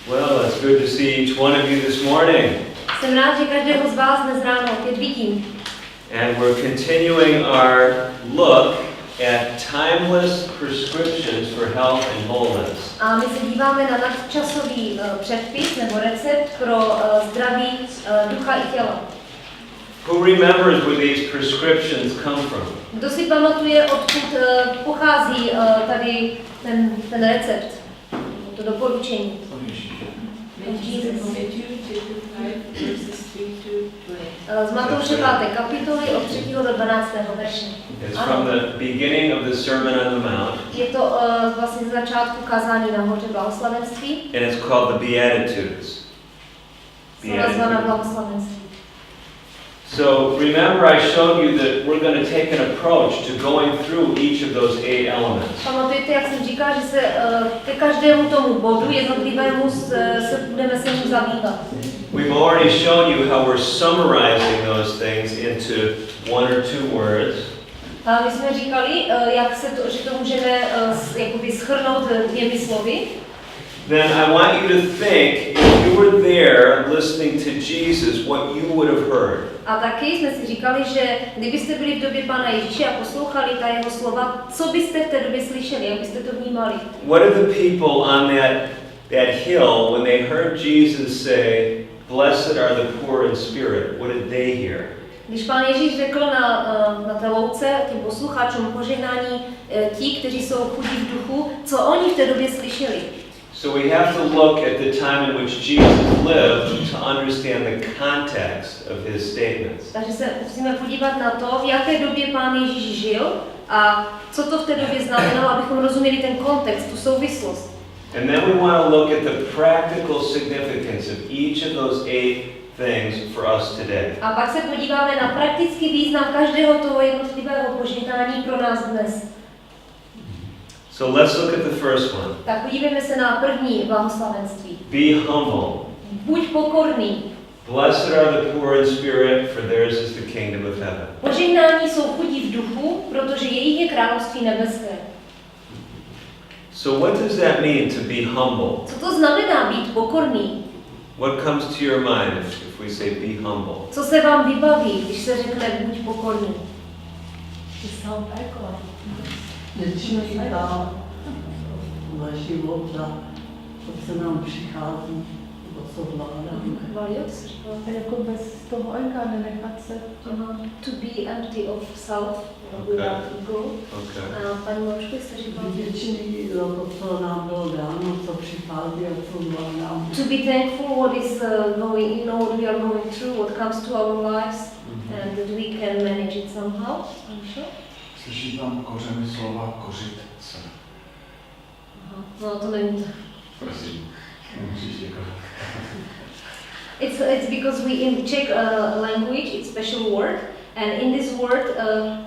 Well, it's good to see each one of you this morning. Jsem rád, že každého z vás dnes ráno opět vidím. And we're continuing our look at timeless prescriptions for health and wholeness. A my se díváme na nadčasový předpis nebo recept pro zdraví ducha i těla. Who remembers where these prescriptions come from? Kdo si pamatuje, odkud pochází tady ten recept, to doporučení? Z Matouše 5. kapitoly od 3. do 12. verše. It's from the beginning of the Sermon on the Mount. Je to vlastně z začátku kázání na hoře blahoslavenství. And it's called the Beatitudes. Jsou nazvaná blahoslavenství. So remember I showed you that we're going to take an approach to going through each of those 8 elements. Pamatujete, jak jsem říkal, že se ke každému tomu bodu jednotlivému se budeme se ním zabývat. We've already shown you how we're summarizing those things into 1 or 2 words. A my jsme říkali, že to můžeme jakoby shrnout 2 slovy. Then I want you to think, if you were there listening to Jesus, what you would have heard. A taky jsme si říkali, že kdybyste byli v době Pána Ježíše a poslouchali ta jeho slova, co byste v té době slyšeli, jak byste to vnímali? What are the people on that hill when they heard Jesus say, "Blessed are the poor in spirit"? What did they hear? Když Pán Ježíš řekl na té louce těm posluchačům požehnání ti, kteří jsou chudí v duchu, co oni v té době slyšeli? So we have to look at the time in which Jesus lived to understand the context of his statements. Takže se musíme podívat na to, v jaké době Pán Ježíš žil a co to v té době znamenalo, abychom rozuměli ten kontext, tu souvislost. And then we want to look at the practical significance of each of those 8 things for us today. A pak se podíváme na praktický význam každého toho jednotlivého požehnání pro nás dnes. So let's look at the first one. Tak podívejme se na první blahoslavenství. Be humble. Buď pokorný. Blessed are the poor in spirit, for theirs is the kingdom of heaven. Požehnání jsou chudí v duchu, protože jejich je království nebeské. So what does that mean to be humble? Co to znamená být pokorný? What comes to your mind if we say be humble? Co se vám vybaví, když se řekne buď pokorný? Nečítá na život a to se nám přichází, to co vládáme. Valio, co jsi říkala? Jako bez toho ega, nenechat se. To be empty of self, without ego. Okay. A paní Maruško, jste říkala? Vděčný za to, co nám bylo dáno, co přichází a co zvládáme. To be thankful what is going, you know, what we are going through, what comes to our lives, and that we can manage it somehow. Slyší tam kořeny slova kořit se. Aha, no to není to. Prosím, můžeš děkovat. It's because we in Czech language it's special word, and in this word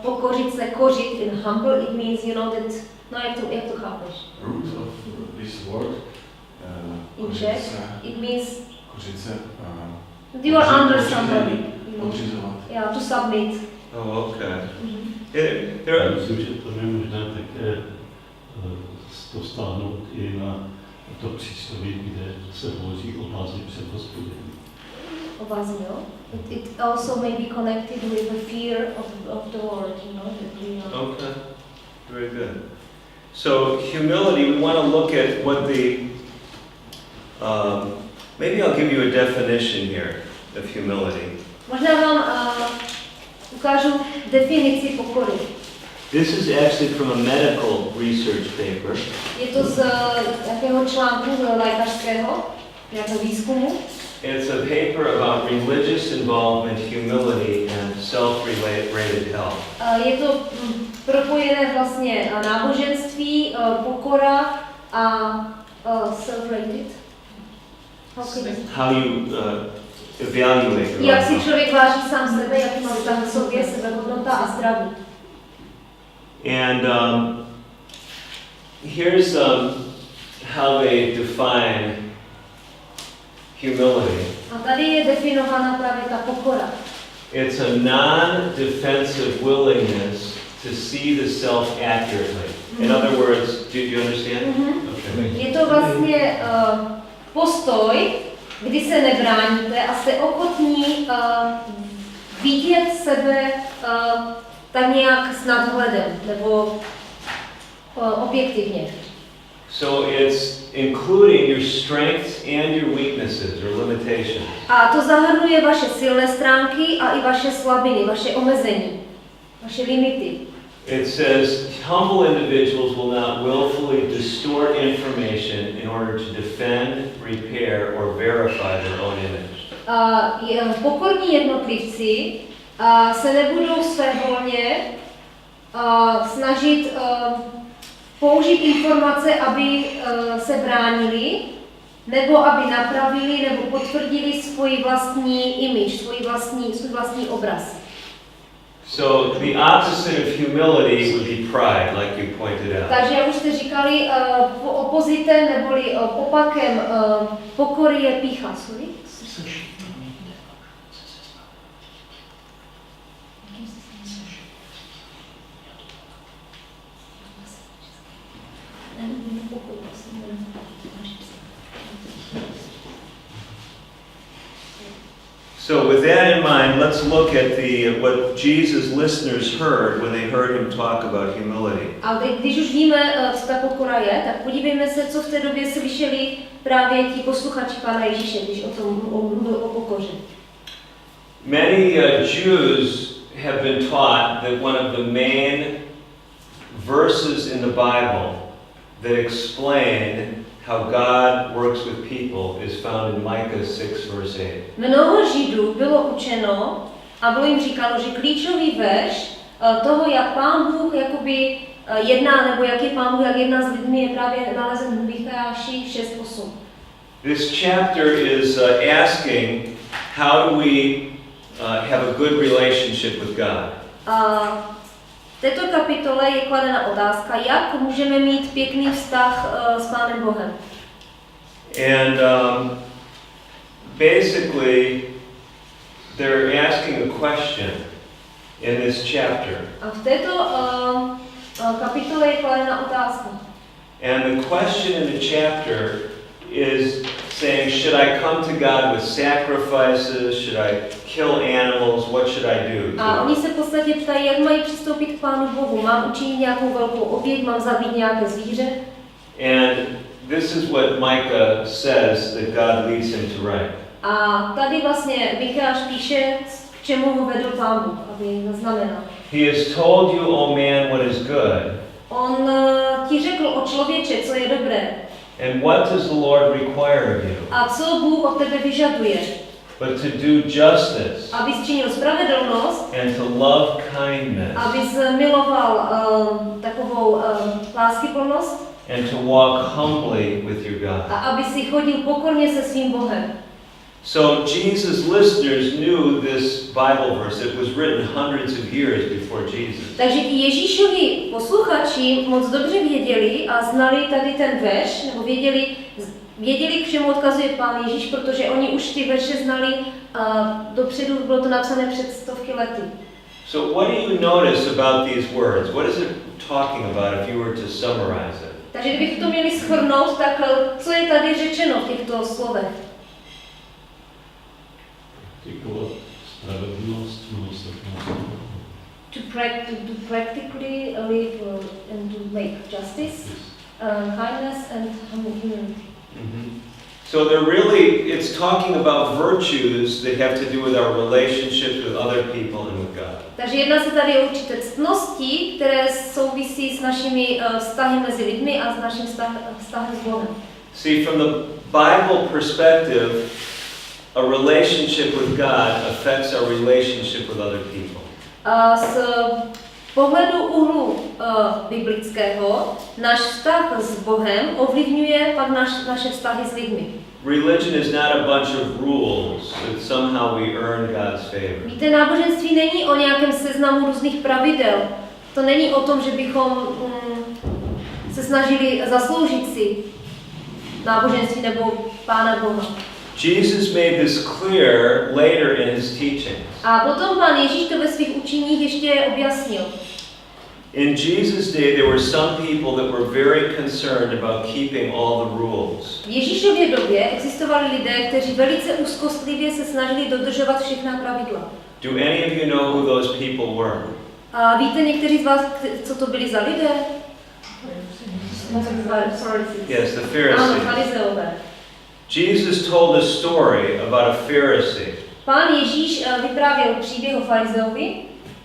pokořit se, kořit in humble, it means, you know, that, no jak to chápeš? Root of this word, In Czech, it means kořit se, you are under somebody, you know. podřizovat. Yeah, to submit. Oh, okay. Já myslím, že to je možná také to stáhnout i na to přísloví, kde se hovoří o bázi před Hospodinem. O bázi, jo? It also may be connected with the fear of the Lord, you know, that we are. Okay. Very good. So humility, we want to look at what the, maybe I'll give you a definition here of humility. Možná vám ukážu definici pokory. This is actually from a medical research paper. Je to z jakého článku lékařského, nějakého výzkumu. It's a paper about religious involvement, humility, and self-related health. Je to propojené vlastně náboženství, pokora a self-rated. How you evaluate your Jak si life. člověk váží sám sebe, jaký má vztah k sobě, sebehodnota a zdraví. And here's how they define humility. A tady je definována právě ta pokora. It's a non-defensive willingness to see the self accurately. In other words, do you understand? Mm-hmm. Okay. Je to vlastně postoj, kdy se nebráníte a jste ochotní vidět sebe tak nějak s nadhledem nebo objektivně. So it's including your strengths and your weaknesses or limitations. A to zahrnuje vaše silné stránky a i vaše slabiny, vaše omezení, vaše limity. It says humble individuals will not willfully distort information in order to defend, repair, or verify their own image. Pokorní jednotlivci se nebudou svévolně snažit použít informace, aby se bránili, nebo aby napravili, nebo potvrdili svůj vlastní image, svůj vlastní obraz. So the opposite of humility would be pride, like you pointed out. Takže jak už jste říkali, opozitem neboli opakem pokory je pýcha. Sorry? So with that in mind, let's look at what Jesus' listeners heard when they heard him talk about humility. A když už víme, co ta pokora je, tak podívejme se, co v té době slyšeli právě ti posluchači Pána Ježíše, když o tom mluvil o pokoře. Many Jews have been taught that one of the main verses in the Bible that explain how God works with people is found in Micah 6 verse 8. Mnoho Židů bylo učeno a bylo jim říkáno, že klíčový verš toho, jak Pán Bůh jakoby jedná, nebo jak je Pán Bůh, jak jedná s lidmi, je právě nalezen v Micháši 6:8. This chapter is asking how do we have a good relationship with God. V této kapitole je kladena otázka, jak můžeme mít pěkný vztah s Pánem Bohem. And basically, they're asking a question in this chapter. A v této kapitole je kladena otázka. And the question in the chapter is saying, should I come to God with sacrifices? Should I kill animals? What should I do? A oni se v podstatě ptají, jak mají přistoupit k Pánu Bohu. Mám učinit nějakou velkou oběť, mám zabít nějaké zvíře? And this is what Micah says that God leads him to write. A tady vlastně Micháš píše, k čemu ho vedl Pán Bůh, aby zaznamenal. He has told you, O man, what is good. On ti řekl o člověče, co je dobré. And what does the Lord require of you? A co Bůh od tebe vyžaduje? But to do justice Abys činil spravedlnost, and to love kindness abys miloval takovou láskyplnost and to walk humbly with your God. a aby si chodil pokorně se svým Bohem. So Jesus' listeners knew this Bible verse. It was written hundreds of years before Jesus. Takže ti Ježíšovi posluchači moc dobře věděli a znali tady ten verš, nebo věděli, k čemu odkazuje Pán Ježíš, protože oni už ty verše znali dopředu, bylo to napsané před stovky lety. So what do you notice about these words? What is it talking about if you were to summarize it? Takže kdybych to měli shrnout, tak co je tady řečeno v těchto slovech? Praktikovat spravedlnost, milosrdnost. To practically live and to make justice, kindness and humility. Mm-hmm. So it's talking about virtues that have to do with our relationships with other people and with God. Takže jedná se tady o určité ctnosti, které souvisí s našimi vztahy mezi lidmi a s naším vztahem s Bohem. See, from the Bible perspective, a relationship with God affects our relationship with other people. Z pohledu úhlu biblického, náš vztah s Bohem ovlivňuje pak naše vztahy s lidmi. Religion is not a bunch of rules that somehow we earn God's favor. Víte, náboženství není o nějakém seznamu různých pravidel. To není o tom, že bychom se snažili zasloužit si náboženství nebo Pána Boha. Jesus made this clear later in his teachings. A potom Pán Ježíš to ve svých učeních ještě objasnil. In Jesus' day, there were some people that were very concerned about keeping all the rules. V Ježíšově době existovali lidé, kteří velice úzkostlivě se snažili dodržovat všechna pravidla. Do any of you know who those people were? A víte někteří z vás, co to byli za lidé? Yes, the Ano, Pharisees. farizeové. Jesus told a story about a Pharisee. Pán Ježíš vyprávěl příběh o farizeovi.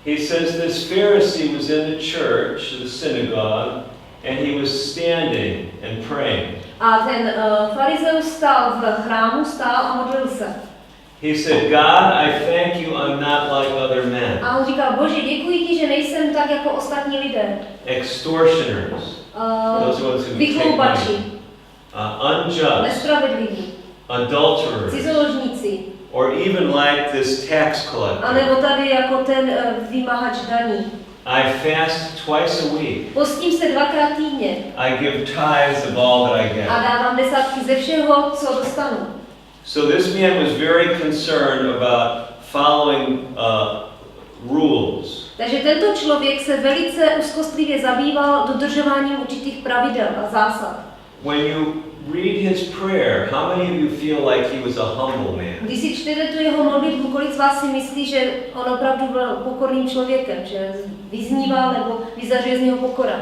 He says this Pharisee was in the church, the synagogue, and he was standing and praying. A ten farizeus stál v chrámu, stál a modlil se. He said, God, I thank you I'm not like other men. A on říkal, Bože, děkuji ti, že nejsem tak jako ostatní lidé. Extortioners, those ones who take Vychloubači, money, unjust, nespravedliví, adulterers, cizoložníci, or even like this tax collector. a nebo tady jako ten vymahač daní. I fast twice a week. Postím se 2krát týdně I give tithes of all that I get. a dávám desátky ze všeho, co dostanu. So this man was very concerned about following rules. Takže tento člověk se velice úzkostlivě zabýval dodržováním určitých pravidel a zásad. When you read his prayer, how many of you feel like he was a humble man? Když si čtete tu jeho modlitbu, kolik z vás si myslí, že on opravdu byl pokorným člověkem, že vyzníval nebo vyzařuje z něho pokora?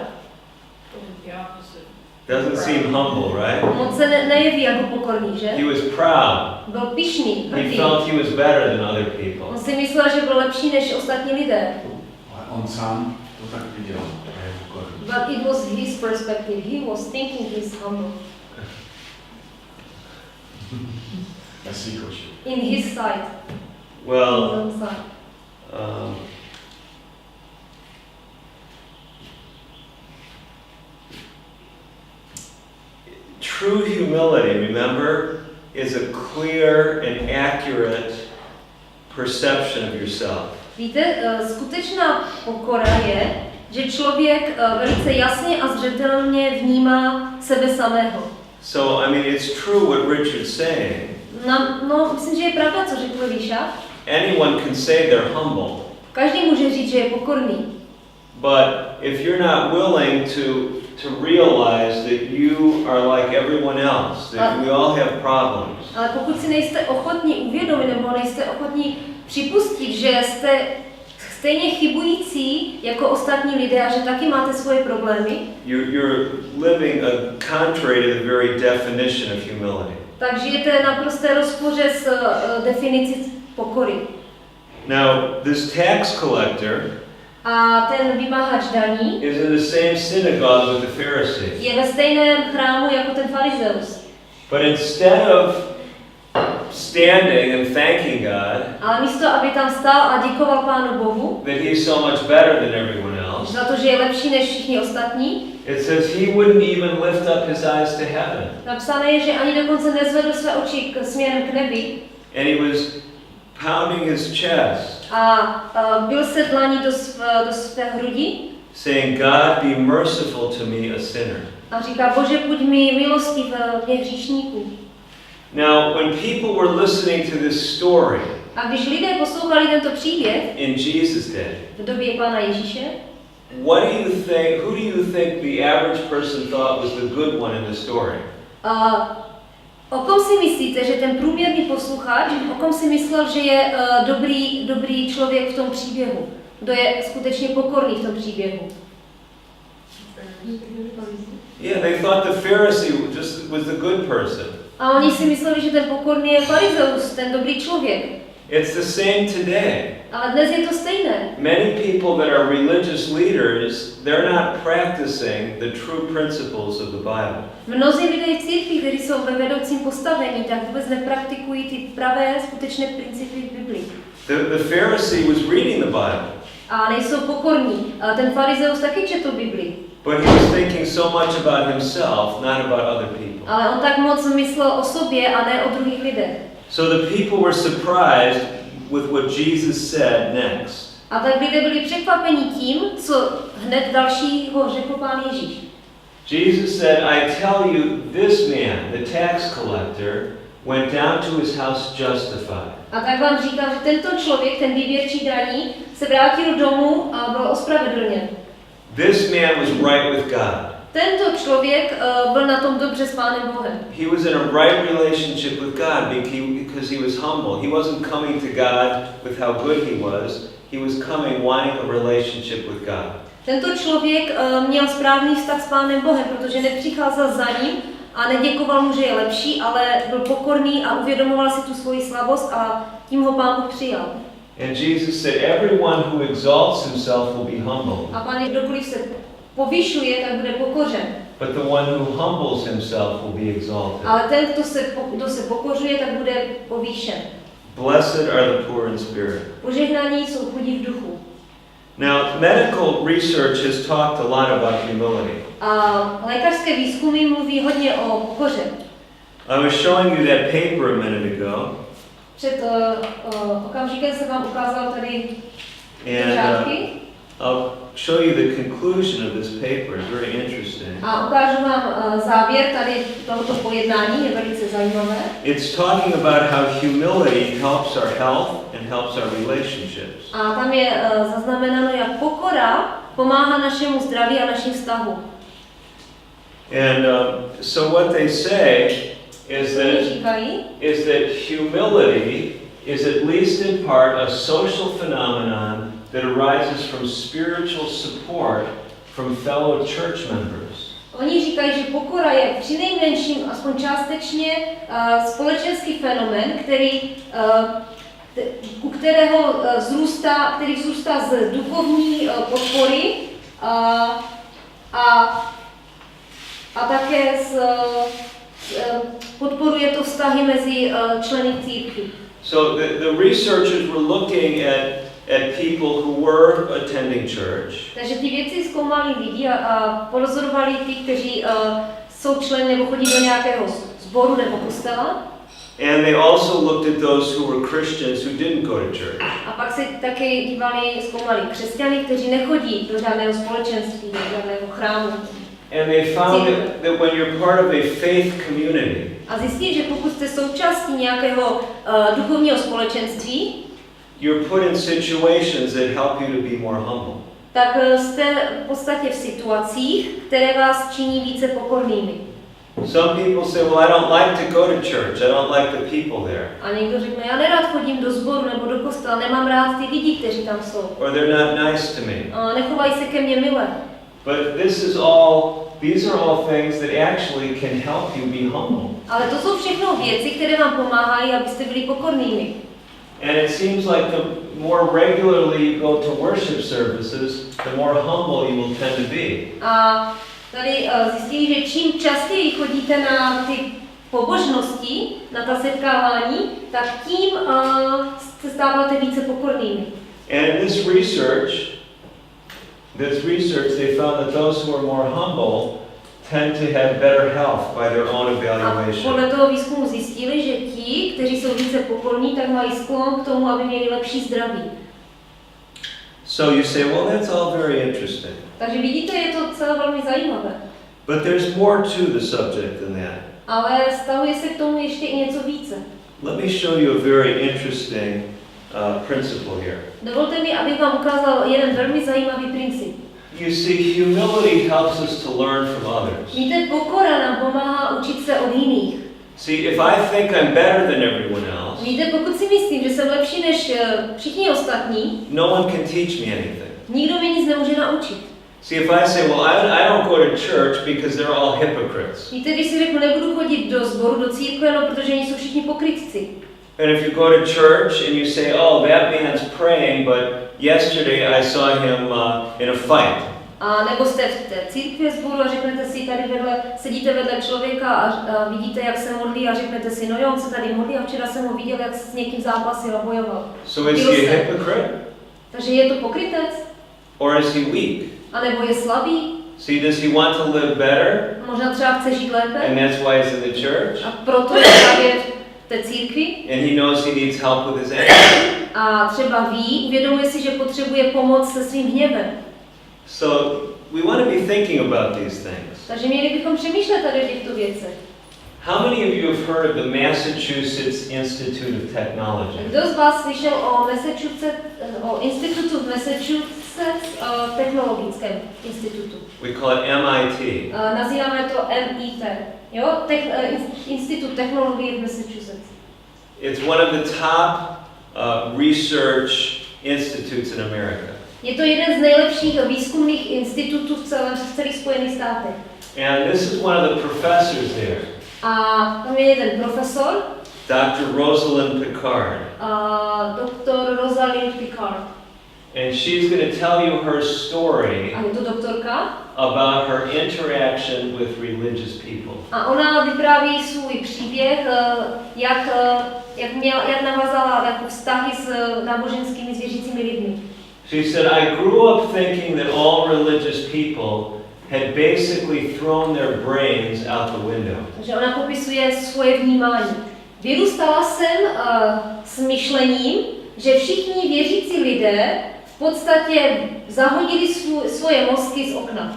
Doesn't seem humble, right? On se nejeví jako pokorný, že? He was proud. Byl pyšný, He hrdý. felt he was better than other people. On si myslel, že byl lepší než ostatní lidé. Ale on sám to tak viděl. že je pokorný. But it was his perspective. He was thinking he's humble. Ve svých očích. In his sight. Well, In his own sight. True humility, remember, is a clear and accurate perception of yourself. Víte, skutečná pokora je, že člověk velice jasně a zřetelně vnímá sebe samého. So, I mean, it's true what Richard's saying. No, myslím, že je pravda, co řekl Líša. Anyone can say they're humble, Každý může říct, že je pokorný. but if you're not willing to realize that you are like everyone else, that we all have problems, Ale pokud si nejste ochotní uvědomit, nebo nejste ochotní připustit, že jste stejně chybující jako ostatní lidé a že taky máte svoje problémy, you're living contrary to the very definition of humility. tak žijete naprosté rozpoře s definicí pokory. Now, this tax collector A ten vymáhač daní is in the same synagogue with the Pharisees. je ve stejném chrámu jako ten farizeus. But instead of standing and thanking God Ale místo, aby tam stál a děkoval Pánu Bohu that he's so much better than everyone else, za to, že je lepší než všichni ostatní, it says he wouldn't even lift up his eyes to heaven. napsané je, že ani dokonce nezvedl své oči směrem k nebi And he was pounding his chest, a byl se dlaní do své hrudi saying, God, be merciful to me, a sinner. a říká, Bože, buď mi milostiv mě hříšníků. Now, when people were listening to this story A když lidé poslouchali tento příběh in Jesus' day, v době Pána Ježíše, who do you think the average person thought was the good one in the story? o kom si myslíte, že ten průměrný posluchač, o kom si myslel, že je dobrý člověk v tom příběhu? Kdo je skutečně pokorný v tom příběhu? Yeah, they thought the Pharisee just was the good person. A oni si mysleli, že ten pokorný je farizeus, ten dobrý člověk. It's the same today. Ale dnes je to stejné. Many people that are religious leaders, they're not practicing the true principles of the Bible. Mnozí lidé v církvi, kteří jsou ve vedoucím postavení, tak vůbec nepraktikují ty pravé, skutečné principy v Biblii. The Pharisee was reading the Bible, A nejsou pokorní. A ten farizeus taky četl Biblii. but he was thinking so much about himself, not about other people. Ale on tak moc myslel o sobě a ne o druhých lidech. So the people were surprised with what Jesus said next. A tak lidé byli překvapeni tím, co hned dalšího řekl Pán Ježíš. Jesus said, I tell you, this man, the tax collector, went down to his house justified. A tak vám říkám, že tento člověk, ten výběrčí daní, se vrátil domů a byl ospravedlněn. This man was right with God. Tento člověk byl na tom dobře s Pánem Bohem. He was in a right relationship with God because he was humble. He wasn't coming to God with how good he was. He was coming wanting a relationship with God. Tento člověk měl správný vztah s Pánem Bohem, protože nepřicházel za ním a neděkoval mu, že je lepší, ale byl pokorný a uvědomoval si tu svoji slabost a tím ho Pán Bůh přijal. And Jesus said, everyone who exalts himself will be humbled. A Pán, kdokoliv se povyšuje, tak bude pokořen. But the one who humbles himself will be exalted. Ale ten, kdo se pokořuje, tak bude povýšen. Blessed are the poor in spirit. Požehnaní jsou chudí v duchu. Now, medical research has talked a lot about humility. A lékařské výzkumy mluví hodně o pokoře. I was showing you that paper a minute ago. Před okamžikem jsem vám ukázal tady And řádky. I'll show you the conclusion of this paper. It's very interesting. A ukážu vám závěr tady tohoto pojednání, je velice zajímavé. It's talking about how humility helps our health and helps our relationships. A tam je zaznamenáno, jak pokora pomáhá našemu zdraví a našim vztahům. And so what they say is that humility is at least in part a social phenomenon that arises from spiritual support from fellow church members. Oni říkají, že pokora je přinejmenším aspoň částečně společenský fenomén, který vzrůstá z duchovní podpory a také podporuje to vztahy mezi členy církví. So the researchers were looking at people who were attending church. Takže ty věci zkoumali lidi a pozorovali ty, kteří jsou členy nebo chodí do nějakého sboru nebo kostela. And they also looked at those who were Christians who didn't go to church. A pak se taky zkoumali křesťany, kteří nechodí do žádného společenství, do žádného chrámu. And they found that when you're part of a faith community, A zjistili, že pokud jste součástí nějakého duchovního společenství, you're put in situations that help you to be more humble. tak jste v podstatě v situacích, které vás činí více pokornými. Some people say, well, I don't like to go to church. I don't like the people there. A někdo řekne, já nerad chodím do sboru nebo do kostela, nemám rád ty lidi, kteří tam jsou. Or they're not nice to me. A nechovají se ke mně milé. But these are all things that actually can help you be humble. Ale to jsou všechno věci, které vám pomáhají, abyste byli pokornými. And it seems like the more regularly you go to worship services, the more humble you will tend to be. A tady zjistili, že čím častěji chodíte na ty pobožnosti, na ta setkávání, tak tím se stáváte více pokornými. And in this research they found that those who are more humble tend to have better health by their own A evaluation. podle toho výzkumu zjistili, že ti, kteří jsou více pokorní, tak mají sklon k tomu, aby měli lepší zdraví. So you say, well, that's all very interesting. Takže vidíte, je to celé velmi zajímavé. But there's more to the subject than that. Ale vztahuje se k tomu ještě i něco více. Let me show you a very interesting principle here. Dovolte mi, abych vám ukázal jeden velmi zajímavý princip. You see, humility helps us to learn from others. Víte, pokora nám pomáhá učit se od jiných. See, if I think I'm better than everyone else, Víte, pokud si myslím, že jsem lepší než všichni ostatní, no one can teach me anything. nikdo mě nic nemůže naučit. See, if I say, well, I don't go to church because they're all hypocrites. Víte, když si řeknu, nebudu chodit do sboru, do církve, no, protože oni jsou všichni pokrytci. And if you go to church and you say, oh, that man's praying, but yesterday I saw him in a fight. A nebo jste v té církvi sboru a řeknete si, tady sedíte vedle člověka a vidíte, jak se modlí a řeknete si, no jo, on se tady modlí a včera jsem ho viděl, jak s někým zápasil a bojoval. So is he a hypocrite? Takže je to pokrytec? Or is he weak? A nebo je slabý? See, does he want to live better? Možná třeba chce žít lépe? And that's why he's in the church? A proto je právě v té církvi? And he knows he needs help with his anger. A třeba ví, uvědomuje si, že potřebuje pomoc se svým hněvem. So we want to be thinking about these things. Takže měli bychom přemýšlet tady o těchto věcech. How many of you have heard of the Massachusetts Institute of Technology? Kdo z vás slyšel o institutu v Massachusetts Massachusetts technologickém institutu. We call it MIT. Nazýváme to MIT, jo? Institut technologie v Massachusetts. It's one of the top research institutes in America. Je to jeden z nejlepších výzkumných institutů v celých Spojených státech. And this is one of the professors there. A tam je jeden profesor, Dr. Rosalind Picard. Doktor Rosalind Picard. And she's going to tell you her story A je to doktorka. about her interaction with religious people. A ona vypráví svůj příběh, jak navázala jako vztahy s náboženskými věřícími lidmi. She said, I grew up thinking that all religious people had basically thrown their brains out the window. Takže ona popisuje svoje vnímání. Vyrůstala jsem s myšlením, že všichni věřící lidé v podstatě zahodili svoje mozky z okna.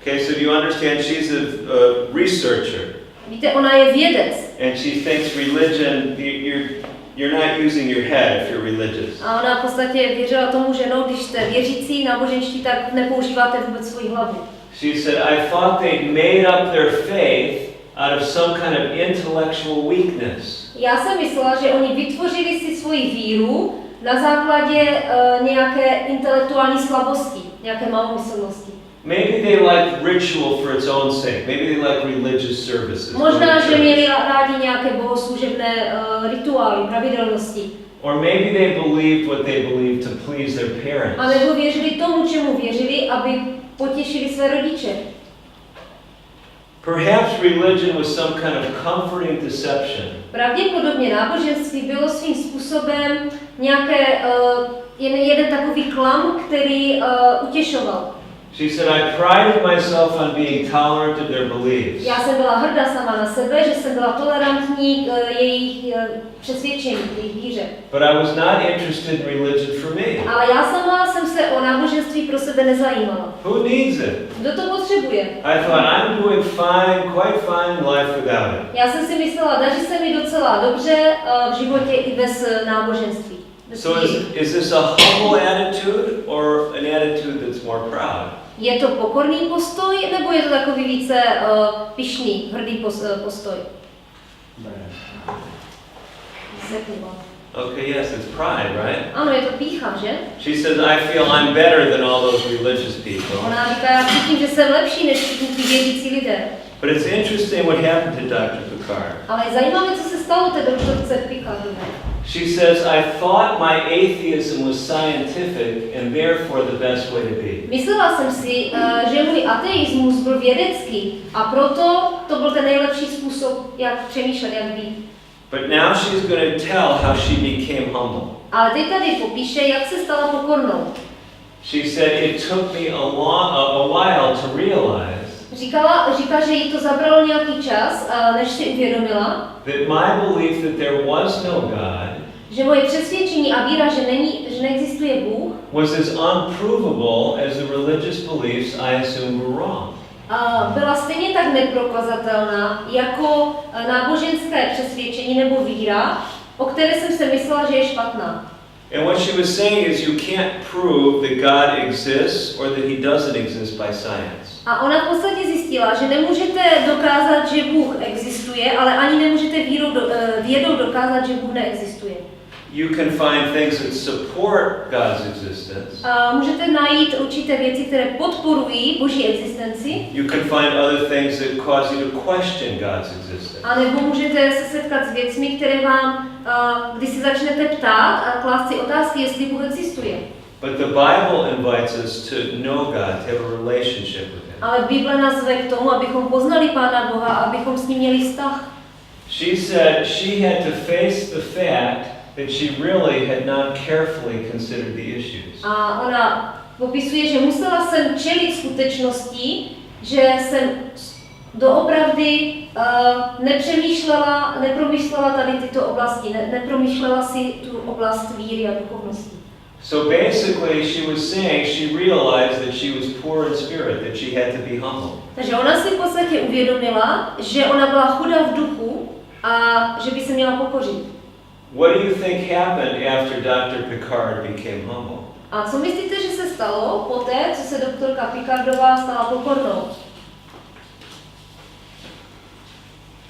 Okay, so do you understand? She's a researcher. Víte, ona je vědec. And she thinks religion, you're not using your head if you're religious. A ona v podstatě věřila tomu, že no, když jste věřící, náboženští, tak nepoužíváte vůbec svoji hlavu. She said, I thought they'd made up their faith out of some kind of intellectual weakness. Já jsem myslela, že oni vytvořili si svoji víru na základě nějaké intelektuální slabosti, nějaké malomyslnosti. Maybe they like ritual for its own sake. Maybe they like religious services. Možná, že měli rádi nějaké bohoslužebné rituály, pravidelnosti. Or maybe they believed what they believed to please their parents. A nebo věřili tomu, čemu věřili, aby potěšili své rodiče. Perhaps religion was some kind of comforting deception. Pravděpodobně náboženství bylo svým způsobem nějaké jeden takový klam, který utěšoval. She said, I prided myself on being tolerant of their beliefs. Já jsem byla hrdá sama na sebe, že jsem byla tolerantní k jejich přesvědčení, jejich víře. But I was not interested in religion for me. Ale já sama jsem se o náboženství pro sebe nezajímala. Who needs it? Kdo to potřebuje? I thought I'm doing fine, quite fine in life without it. Já jsem si myslela, daří se mi docela dobře v životě i bez náboženství. So is this a humble attitude or an attitude that's more proud? Je to pokorný postoj, nebo je to takový více pyšný, hrdý postoj? Okay, yes, it's pride, right? Ano, je to pýcha, že? She says, I feel I'm better than all those religious people. Ona říká, já cítím, že jsem lepší než všichni ty věřící lidé. But it's interesting what happened to Dr. Picard. Ale je zajímavé, co se stalo té doktorce Picardové. She says, I thought my atheism was scientific and therefore the best way to be. Myslela jsem si, že můj ateismus byl vědecký a proto to byl ten nejlepší způsob, jak přemýšlet, jak být. But now she's going to tell how she became humble. Ale teď tady popíše, jak se stala pokornou. She said it took me a while to realize. Říká, že jí to zabralo nějaký čas, než si uvědomila, that my belief that there was no God, že moje přesvědčení a víra, že neexistuje Bůh, was as unprovable as the religious beliefs I assumed were wrong. Byla stejně tak neprokazatelná jako náboženské přesvědčení nebo víra, o které jsem se myslela, že je špatná. And what she was saying is you can't prove that God exists or that he doesn't exist by science. A ona v podstatě zjistila, že nemůžete dokázat, že Bůh existuje, ale ani nemůžete vědou dokázat, že Bůh neexistuje. You can find things that support God's existence. Můžete najít určité věci, které podporují Boží existenci. You can find other things that cause you to question God's existence. A nebo můžete se setkat s věcmi, které vám, když se začnete ptát a klást si otázky, jestli Bůh existuje. But the Bible invites us to know God, to have a relationship with him. Ale Bible nás zve k tomu, abychom poznali Pána Boha, abychom s ním měli vztah. She said she had to face the fact that she really had not carefully considered the issues. A ona popisuje, že musela jsem čelit skutečnosti, že jsem doopravdy nepromýšlela tady tyto oblasti, nepromýšlela si tu oblast víry a duchovnosti. So basically she was saying she realized that she was poor in spirit, that she had to be humble. Takže ona si v podstatě uvědomila, že ona byla chudá v duchu a že by se měla pokořit. What do you think happened after Dr. Picard became humble? A co myslíte, že se stalo poté, co se doktorka Picardová stala pokornou?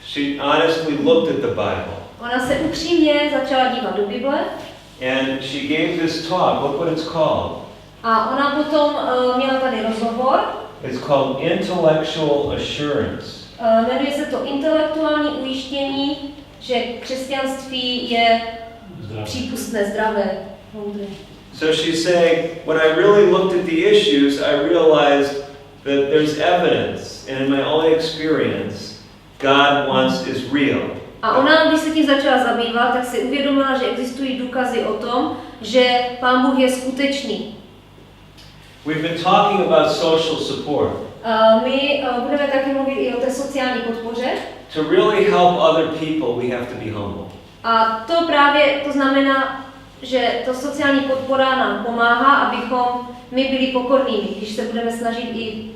She honestly looked at the Bible. Ona se upřímně začala dívat do Bible. And she gave this talk. Look what it's called. A ona potom měla tady rozhovor. It's called Intellectual Assurance. Jmenuje se to intelektuální ujištění, že křesťanství je přípustné, zdravé, moudré. So she's saying, when I really looked at the issues, I realized that there's evidence, and in my own experience, God wants is real. A ona, když se tím začala zabývat, tak si uvědomila, že existují důkazy o tom, že Pán Bůh je skutečný. We've been talking about social support. My budeme taky mluvit i o té sociální podpoře. To really help other people, we have to be humble. A to právě to znamená, že to sociální podpora nám pomáhá, abychom my byli pokornými, když se budeme snažit i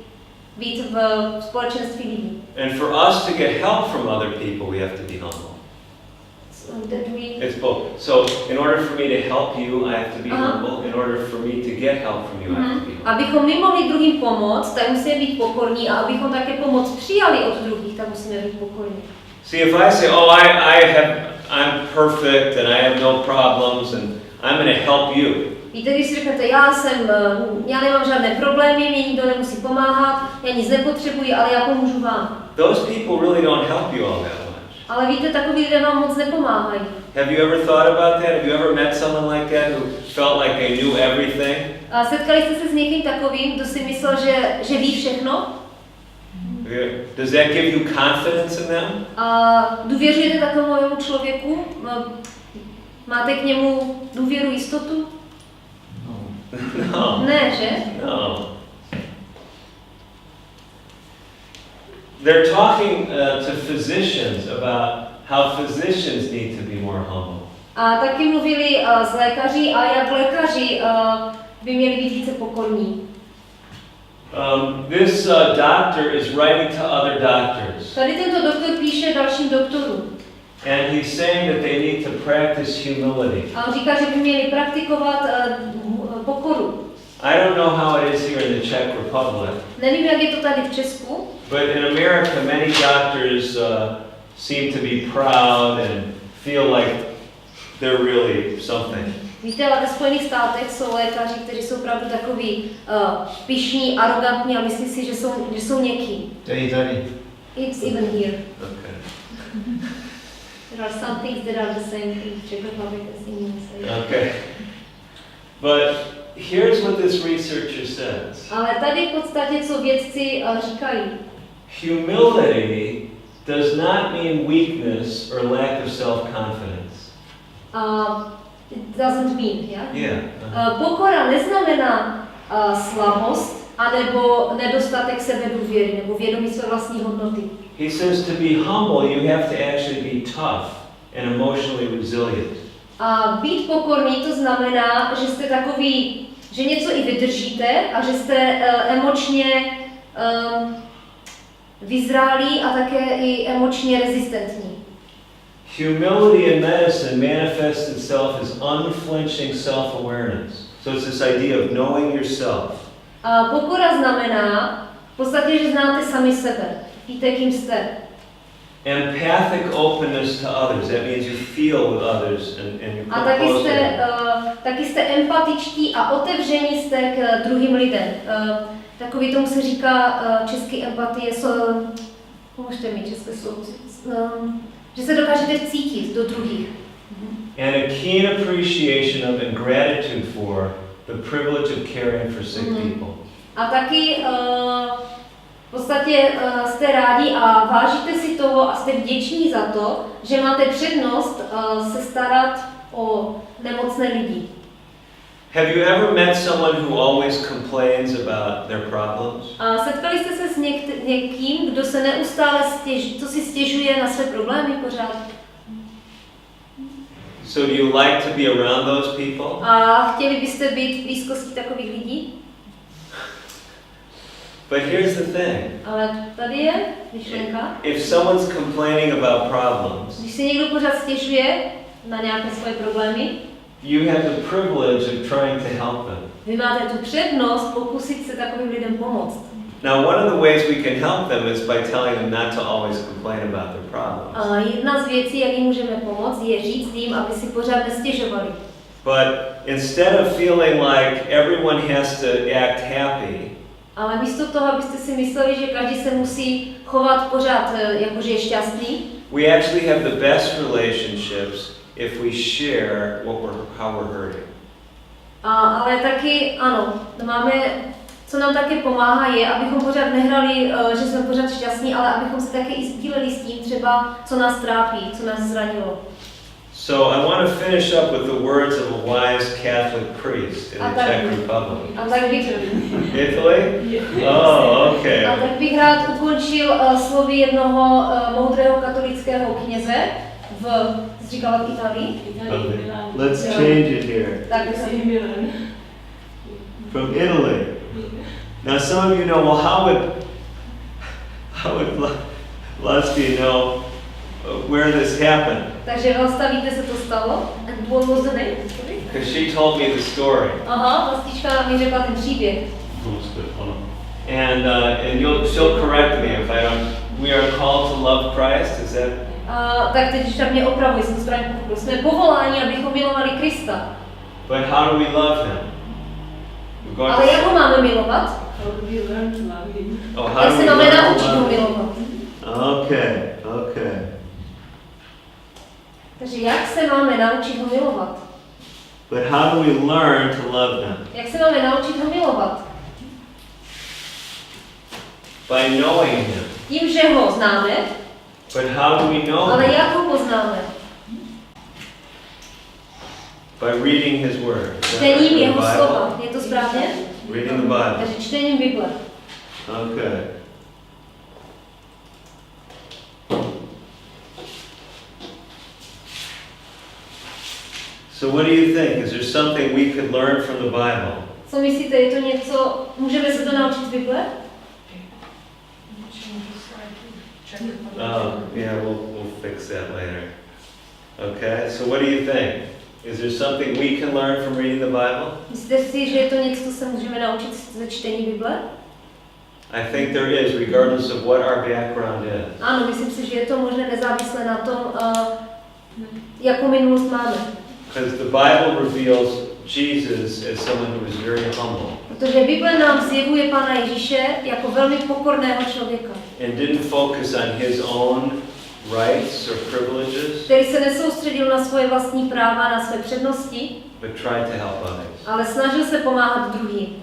být v společenství lidí. And for us to get help from other people, we have to be humble. It's both. So in order for me to help you, I have to be humble. In order for me to get help from you, I have to be humble. Abychom my mohli druhým pomoct, tak musíme být pokorní, a abychom také pomoc přijali od druhých, tak musíme být pokorní. See, if I say, oh, I'm perfect and I have no problems and I'm going to help you. Víte, když si řeknete, já nemám žádné problémy, mě nikdo nemusí pomáhat, já nic nepotřebuji, ale já pomůžu vám. Those people really don't help you all that much. Ale víte, takový lidé vám moc nepomáhají. Have you ever thought about that? Have you ever met someone like that who felt like they knew everything? A setkali jste se s někým takovým, kdo si myslel, že ví všechno? Does that give you confidence in them? A důvěřujete takovému člověku? Máte k němu důvěru, jistotu? No. Ne, že? No. They're talking to physicians about how physicians need to be more humble. A taky mluvili s lékaři a jak lékaři by měli být více pokorní. This doctor is writing to other doctors. Tady tento doktor píše dalším doktorům. And he's saying that they need to practice humility. A on říká, že by měli praktikovat pokoru. I don't know how it is here in the Czech Republic. Nevím, jak je to tady v Česku. But in America, many doctors seem to be proud and feel like they're really something. Víte, ale ve Spojených státech jsou lékaři, kteří jsou opravdu takový pyšní, arrogantní a myslí si, že jsou někým. Tady. It's even here. Okay. There are some things that are the same in Czech Republic as in USA. Okay. But here's what this researcher says. Ale tady v podstatě, co vědci říkají. Humility does not mean weakness or lack of self-confidence. It doesn't mean, yeah? Yeah. Pokora neznamená slabost anebo nedostatek sebedůvěry nebo vědomí své vlastní hodnoty. He says to be humble, you have to actually be tough and emotionally resilient. A být pokorný to znamená, že jste takový, že něco i vydržíte a že jste emočně vyzrálí a také i emočně rezistentní. Humility in medicine manifests itself as unflinching self-awareness. So it's this idea of knowing yourself. A pokora znamená v podstatě, že znáte sami sebe. Víte, kým jste. Empathic openness to others. That means you feel with others and you A come close to them. taky jste empatičtí a otevření jste k druhým lidem. Takový tomu se říká český empatie, pomožte mi české slovo, že se dokážete vcítit do druhých. And a keen appreciation of and gratitude for the privilege of caring for sick people. A taky v podstatě jste rádi a vážíte si toho a jste vděční za to, že máte přednost se starat o nemocné lidi. Have you ever met someone who always complains about their problems? A setkali jste se s někým, kdo se neustále si stěžuje na své problémy pořád? So do you like to be around those people? A chtěli byste být v blízkosti takových lidí? But here's the thing. Ale tady je myšlenka. If someone's complaining about problems, Když si někdo pořád stěžuje na nějaké svoje problémy, you have the privilege of trying to help them. Vy máte tu přednost pokusit se takovým lidem pomoct. Now, one of the ways we can help them is by telling them not to always complain about their problems. A jedna z věcí, jak jim můžeme pomoct, je říct jim, aby si pořád nestěžovali. But instead of feeling like everyone has to act happy, Ale místo toho, abyste si mysleli, že každý se musí chovat pořád, jakože je šťastný, we actually have the best relationships if we share how we're hurting. Ale taky, ano, co nám také pomáhá je, abychom pořád nehrali, že jsme pořád šťastní, ale abychom se také i sdíleli s tím třeba, co nás trápí, co nás zranilo. So I want to finish up with the words of a wise Catholic priest in the Czech Republic. A tak bych... Italy? Oh, okay. A tak bych rád ukončil slovy jednoho moudrého katolického kněze říkala v Itálii. Let's change it here. Tak from Italy. Now some of you know, well, how would Lusty know where this happened? Takže Vlasta, víte, se to stalo? And what was the name? Because she told me the story. Aha, Vlastička mi řekla ten příběh. And she'll correct me if I don't. We are called to love Christ. Is that? Tak teď už tak mě opravuji, jsem to správně pochopil. Jsme povoláni, abychom milovali Krista. But how do we love him? Ale jak ho máme milovat? Oh, how Jak do se we máme learn naučit to ho love him? milovat? Okay. Takže jak se máme naučit ho milovat? But how do we learn to love them? Jak se máme naučit ho milovat? By knowing him. Tím, že ho známe, But how do we know ale him? jak ho poznáme? By reading his word. Is that Čtením right? The jeho Bible? slova. Je to správně? Reading the Bible. Takže čtením Bible. Okay. So what do you think? Is there something we could learn from the Bible? Co myslíte, je to něco, můžeme se to naučit z Bible? Oh, yeah, we'll fix that later. Okay, so what do you think? Is there something we can learn from reading the Bible? Myslíte si, že je to něco, co se můžeme naučit ze čtení Bible? I think there is, regardless of what our background is. Ano, myslím si, že je to možné nezávisle na tom, jakou minulost máme. Because the Bible reveals Jesus as someone who is very humble. Protože Bible nám zjevuje Pána Ježíše jako velmi pokorného člověka. And didn't focus on his own rights or privileges, Který se nesoustředil na svoje vlastní práva, na své přednosti, but tried to help others. ale snažil se pomáhat druhým.